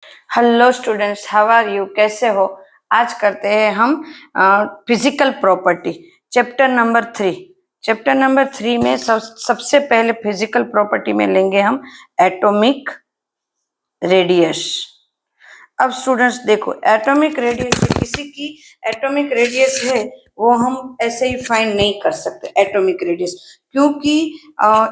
Hello students, how are you? कैसे हो? आज करते हैं हम फिजिकल प्रॉपर्टी चैप्टर नंबर 3 में सबसे पहले फिजिकल प्रॉपर्टी में लेंगे हम एटॉमिक रेडियस। अब स्टूडेंट्स देखो, एटॉमिक रेडियस किसी की एटॉमिक रेडियस है वो हम ऐसे ही फाइंड नहीं कर सकते एटॉमिक रेडियस, क्योंकि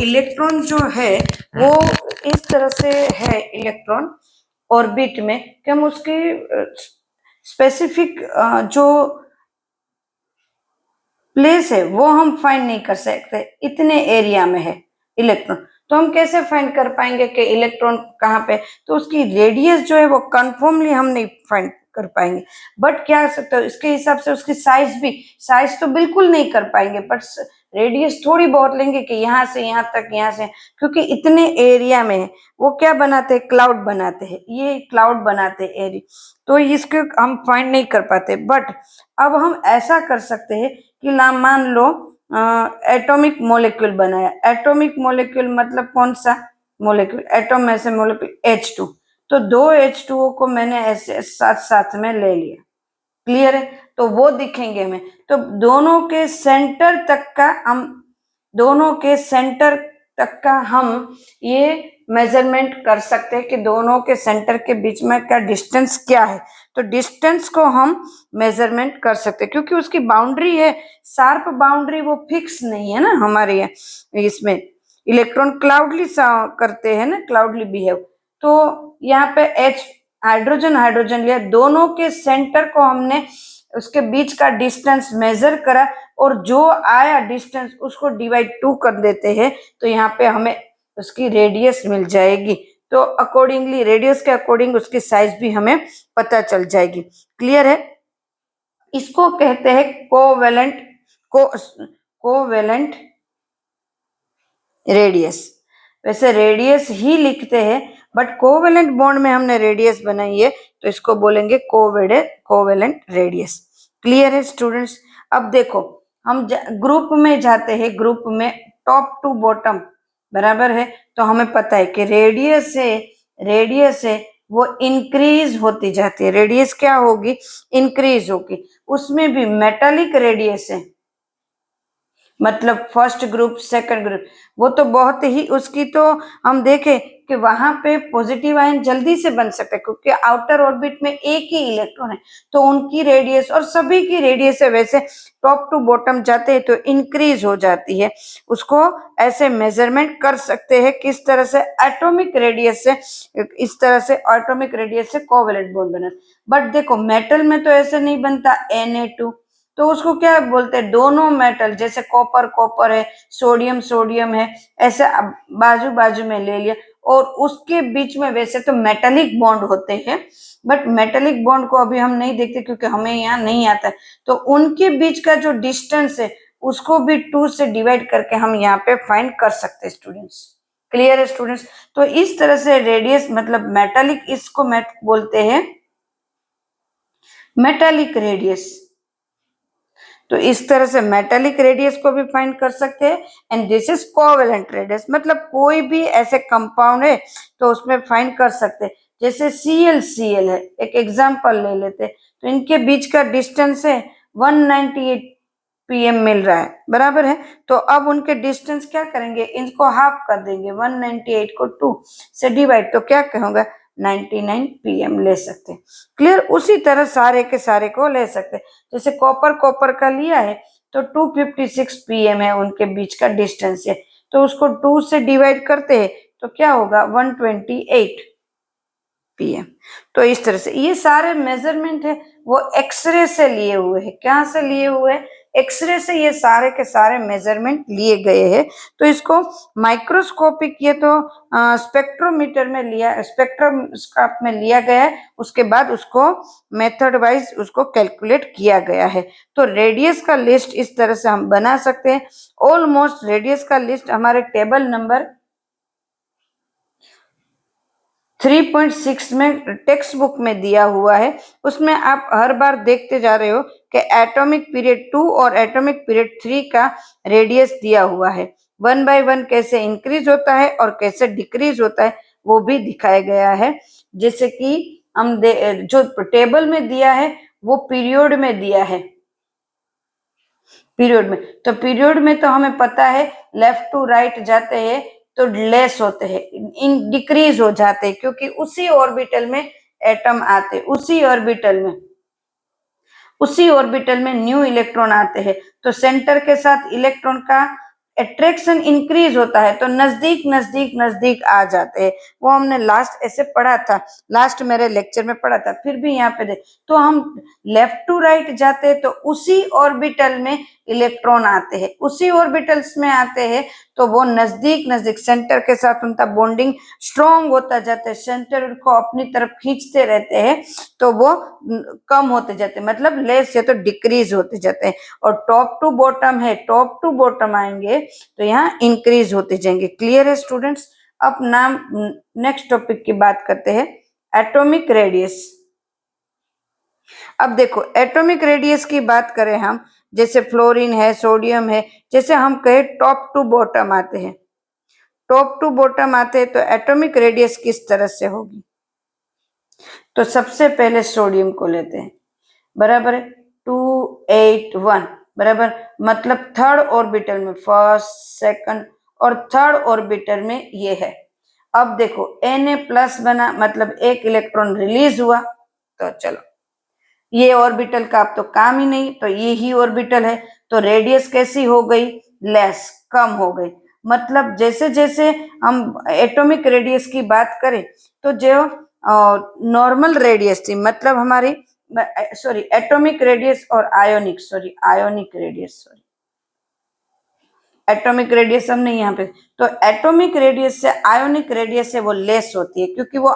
इलेक्ट्रॉन जो है वो इस तरह से है इलेक्ट्रॉन ऑर्बिट में कि हम उसकी स्पेसिफिक जो प्लेस है वो हम फाइंड नहीं कर सकते। इतने एरिया में है इलेक्ट्रॉन, तो हम कैसे फाइंड कर पाएंगे कि इलेक्ट्रॉन कहाँ पे? तो उसकी रेडियस जो है वो कंफर्मली हम नहीं फाइंड कर पाएंगे। बट क्या कर सकते हो, इसके हिसाब से उसकी साइज तो बिल्कुल नहीं कर पाएंगे, बट रेडियस थोड़ी बहुत लेंगे कि यहाँ से यहाँ तक, यहाँ से, क्योंकि इतने एरिया में है। वो क्या बनाते हैं? क्लाउड बनाते हैं, ये क्लाउड बनाते हैं एरिया, तो इसके हम फाइंड नहीं कर पाते। बट अब हम ऐसा कर सकते हैं कि मान लो एटॉमिक मॉलिक्यूल बनाया। एटॉमिक मॉलिक्यूल मतलब कौन सा मॉलिक्यूल? एटॉम में से मॉलिक्यूल H2, तो दो H2O को मैंने ऐसे साथ साथ में ले लिया। क्लियर है? तो वो दिखेंगे हमें। तो दोनों के सेंटर तक का हम ये मेजरमेंट कर सकते हैं कि दोनों के सेंटर के बीच में का डिस्टेंस क्या है। तो डिस्टेंस को हम मेजरमेंट कर सकते हैं, क्योंकि उसकी बाउंड्री है, शार्प बाउंड्री, वो फिक्स नहीं है ना हमारे इसमें। इलेक्ट्रॉन क्लाउडली करते हैं ना, क्लाउडली बिहेव। तो यहाँ पे H हाइड्रोजन लिया, दोनों के सेंटर को हमने उसके बीच का डिस्टेंस मेजर करा, और जो आया डिस्टेंस उसको डिवाइड 2 कर देते हैं, तो यहाँ पे हमें उसकी रेडियस मिल जाएगी। तो अकॉर्डिंगली रेडियस के अकॉर्डिंग उसकी साइज भी हमें पता चल जाएगी। क्लियर है? इसको कहते हैं कोवेलेंट रेडियस। वैसे रेडियस ही लिखते हैं, बट कोवेलेंट बॉन्ड में हमने रेडियस बनाई है, तो इसको बोलेंगे कोवेलेंट रेडियस। क्लियर है स्टूडेंट्स? अब देखो, हम ग्रुप में जाते हैं, ग्रुप में टॉप टू बॉटम बराबर है, तो हमें पता है कि रेडियस है वो इंक्रीज होती जाती है। रेडियस क्या होगी? इंक्रीज होगी। उसमें भी मेटालिक रेडियस है, मतलब फर्स्ट ग्रुप सेकंड ग्रुप, वो तो बहुत ही उसकी तो हम देखें कि वहां पे पॉजिटिव आयन जल्दी से बन सकता है, क्योंकि आउटर ऑर्बिट में एक ही इलेक्ट्रॉन है, तो उनकी रेडियस और सभी की रेडियस है वैसे टॉप टू बॉटम जाते हैं तो इंक्रीज हो जाती है। उसको ऐसे मेजरमेंट कर सकते हैं किस तरह से? एटॉमिक रेडियस से। इस तरह से एटॉमिक रेडियस से कोवेलेंट बॉन्ड बना। बट देखो, मेटल में तो ऐसे नहीं बनता Na2, तो उसको क्या बोलते हैं? दोनों मेटल, जैसे कॉपर है, सोडियम है, ऐसे बाजू बाजू में ले लिया, और उसके बीच में वैसे तो मेटालिक बॉन्ड होते हैं, बट मेटालिक बॉन्ड को अभी हम नहीं देखते क्योंकि हमें यहाँ नहीं आता है। तो उनके बीच का जो डिस्टेंस है उसको भी 2 से डिवाइड करके हम यहाँ पे फाइंड कर सकते हैं स्टूडेंट्स। क्लियर है स्टूडेंट्स? तो इस तरह से रेडियस मतलब मेटालिक, इसको बोलते हैं मेटालिक रेडियस। तो इस तरह से मेटालिक रेडियस को भी फाइंड कर सकते हैं। And this is covalent radius, मतलब कोई भी ऐसे कंपाउंड है तो उसमें फाइंड कर सकते हैं। जैसे Cl है, एक एग्जांपल ले लेते हैं, तो इनके बीच का डिस्टेंस है 198 pm मिल रहा है, बराबर है। तो अब उनके डिस्टेंस क्या करेंगे? इनको हाफ कर देंगे, 198 को 2 से डिवाइड, तो क्या कहोगे? 99 pm ले सकते हैं। क्लियर? उसी तरह सारे के सारे को ले सकते हैं। जैसे कॉपर का लिया है तो 256 pm है, उनके बीच का डिस्टेंस है, तो उसको 2 से डिवाइड करते हैं तो क्या होगा? 128 pm। तो इस तरह से ये सारे मेजरमेंट है वो एक्सरे से लिए हुए हैं। कहाँ से लिए हुए हैं? एक्सरे से ये सारे के सारे मेजरमेंट लिए गए हैं। तो इसको माइक्रोस्कोपिक, ये तो स्पेक्ट्रोमीटर में लिया, स्पेक्ट्रोस्कोप में लिया गया है, उसके बाद उसको मेथड वाइज उसको कैलकुलेट किया गया है। तो रेडियस का लिस्ट इस तरह से हम बना सकते हैं। ऑलमोस्ट रेडियस का लिस्ट हमारे टेबल नंबर 3.6 में टेक्स्ट बुक में दिया हुआ है। उसमें आप हर बार देखते जा रहे हो कि एटॉमिक पीरियड 2 और एटॉमिक पीरियड 3 का रेडियस दिया हुआ है। 1 by 1 कैसे इंक्रीज होता है और कैसे डिक्रीज होता है वो भी दिखाया गया है। जैसे कि हम जो टेबल में दिया है वो पीरियड में दिया है, पीरियड में, तो पीरियड में तो हमें पता है लेफ्ट टू राइट जाते हैं तो लेस होते हैं, इन डिक्रीज हो जाते हैं, क्योंकि उसी ऑर्बिटल में एटम आते, उसी ऑर्बिटल में न्यू इलेक्ट्रॉन आते हैं, तो सेंटर के साथ इलेक्ट्रॉन का अट्रैक्शन इंक्रीज होता है, तो नजदीक नजदीक नजदीक आ जाते हैं। वो हमने लास्ट ऐसे पढ़ा था, लास्ट मेरे लेक्चर में पढ़ा था, फिर भी यहाँ पे देख, तो हम लेफ्ट टू राइट जाते हैं तो उसी ऑर्बिटल में इलेक्ट्रॉन आते हैं, उसी ऑर्बिटल्स में आते हैं, तो वो नजदीक नजदीक सेंटर के साथ उनका बॉन्डिंग स्ट्रॉन्ग होता जाता है, सेंटर को अपनी तरफ खींचते रहते हैं, तो वो कम होते जाते हैं, मतलब लेस या तो डिक्रीज होते जाते हैं। और टॉप टू बॉटम है, टॉप टू बॉटम आएंगे तो यहाँ इंक्रीज होते जाएंगे। क्लियर है स्टूडेंट्स? अब नाम नेक्स्ट टॉपिक की बात करते हैं, एटॉमिक रेडियस। अब देखो एटॉमिक रेडियस की बात करें हम, जैसे फ्लोरीन है, सोडियम है, जैसे हम कहे टॉप टू बॉटम आते हैं, टॉप टू बॉटम आते हैं, तो एटॉमिक रेडियस किस तरह से होगी? तो सबसे पहले सोडियम को लेते हैं, बराबर है 281, बराबर, मतलब थर्ड ऑर्बिटल में, फर्स्ट सेकंड और थर्ड ऑर्बिटल में ये है। अब देखो Na प्लस बना, मतलब एक इलेक्ट्रॉन रिलीज हुआ, तो चलो ये ऑर्बिटल का अब तो काम ही नहीं, तो ये ही ऑर्बिटल है, तो रेडियस कैसी हो गई? लेस, कम हो गई। मतलब जैसे जैसे हम एटॉमिक रेडियस की बात करें, तो जो नॉर्मल रेडियस थी, मतलब हमारी सॉरी एटॉमिक रेडियस और आयोनिक रेडियस, एटॉमिक रेडियस हमने यहाँ पे, तो एटॉमिक रेडियस से आयोनिक रेडियस से वो लेस होती है, क्योंकि वो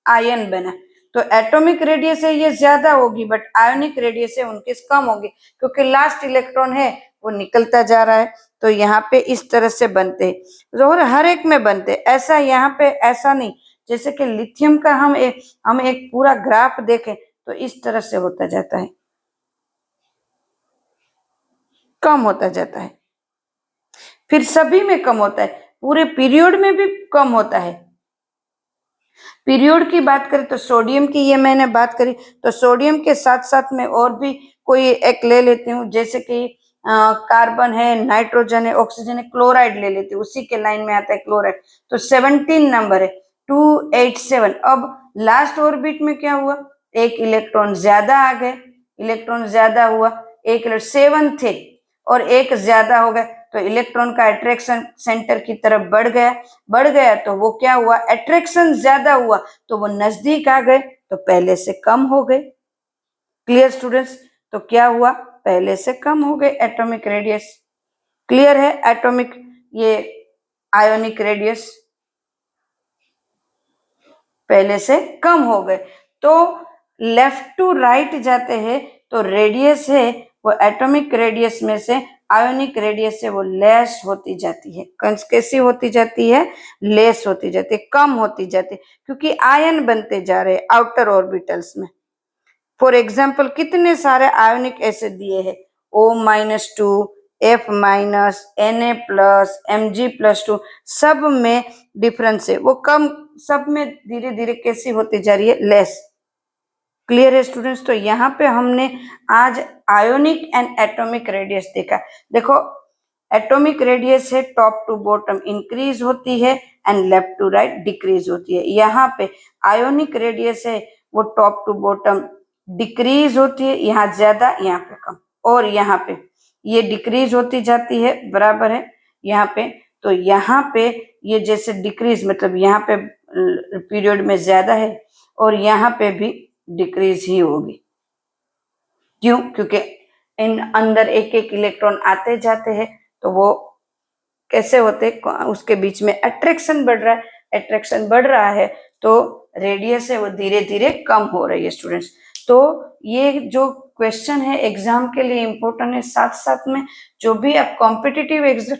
आयन बना, तो एटॉमिक रेडियस है ये ज्यादा होगी, बट आयोनिक रेडियस है उनकी कम होगी, क्योंकि लास्ट इलेक्ट्रॉन है वो निकलता जा रहा है। तो यहाँ पे इस तरह से बनते हैं, और हर एक में बनते, ऐसा यहाँ पे ऐसा नहीं, जैसे कि लिथियम का हम एक पूरा ग्राफ देखें तो इस तरह से होता जाता है, कम होता जाता है, फिर सभी में कम होता है, पूरे पीरियड में भी कम होता है। पीरियड की बात करें तो सोडियम की ये मैंने बात करी, तो सोडियम के साथ साथ में और भी कोई एक ले लेती हूँ, जैसे कि कार्बन है, नाइट्रोजन है, ऑक्सीजन है, क्लोराइड ले लेती हूँ, उसी के लाइन में आता है क्लोराइड, तो 17 नंबर है 287। अब लास्ट ऑर्बिट में क्या हुआ? एक इलेक्ट्रॉन ज्यादा आ गए, इलेक्ट्रॉन ज्यादा हुआ, एक 7 थे और एक ज्यादा हो गए, तो इलेक्ट्रॉन का अट्रैक्शन सेंटर की तरफ बढ़ गया, तो वो क्या हुआ? अट्रैक्शन ज्यादा हुआ, तो वो नजदीक आ गए, तो पहले से कम हो गए। Clear students? तो क्या हुआ? पहले से कम हो गए एटॉमिक रेडियस। क्लियर है? एटॉमिक ये आयोनिक रेडियस पहले से कम हो गए, तो लेफ्ट टू राइट जाते हैं तो रेडियस है वो एटॉमिक रेडियस में से आयोनिक रेडियस से वो लेस होती जाती है। कैसी होती जाती है? लेस होती जाती है, कम होती जाती है, क्योंकि आयन बनते जा रहे हैं आउटर ऑर्बिटल्स में। फॉर एग्जाम्पल कितने सारे आयोनिक एसिड दिए हैं, O-2, F-, Na+, Mg+2, सब में डिफरेंस है, वो कम, सब में धीरे धीरे कैसी होती जा रही है? लेस। क्लियर है स्टूडेंट्स? तो यहाँ पे हमने आज आयोनिक एंड एटॉमिक रेडियस देखा। देखो एटॉमिक रेडियस है टॉप टू बॉटम इंक्रीज होती है and left to right decrease होती है। यहाँ पे आयोनिक रेडियस है वो टॉप टू बॉटम डिक्रीज होती है, यहाँ ज्यादा यहाँ पे कम, और यहाँ पे ये डिक्रीज होती जाती है, बराबर है यहाँ पे। तो यहाँ पे ये जैसे डिक्रीज, मतलब यहाँ पे पीरियड में ज्यादा है और यहाँ पे भी डिक्रीज ही होगी। क्यों? क्योंकि इन अंदर एक एक इलेक्ट्रॉन आते जाते हैं, तो वो कैसे होते, उसके बीच में अट्रैक्शन बढ़ रहा है, अट्रैक्शन बढ़ रहा है तो रेडियस है वो धीरे धीरे कम हो रही है स्टूडेंट्स। तो ये जो क्वेश्चन है एग्जाम के लिए इम्पोर्टेंट है, साथ साथ में जो भी आप कॉम्पिटिटिव एग्जाम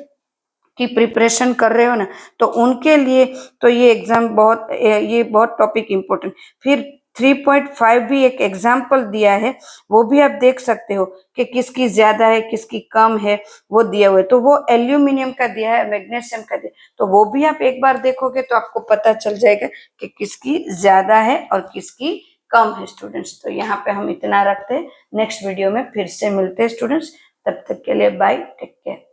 की प्रिपरेशन कर रहे हो ना, तो उनके लिए तो ये एग्जाम बहुत, ये बहुत टॉपिक इम्पोर्टेंट। फिर 3.5 भी एक एग्जाम्पल दिया है, वो भी आप देख सकते हो कि किसकी ज्यादा है किसकी कम है, वो दिया हुआ है। तो वो एल्यूमिनियम का दिया है, मैग्नीशियम का दिया, तो वो भी आप एक बार देखोगे तो आपको पता चल जाएगा कि किसकी ज्यादा है और किसकी कम है स्टूडेंट्स। तो यहाँ पे हम इतना रखते हैं, नेक्स्ट वीडियो में फिर से मिलते हैं स्टूडेंट्स, तब तक के लिए बाय, टेक केयर।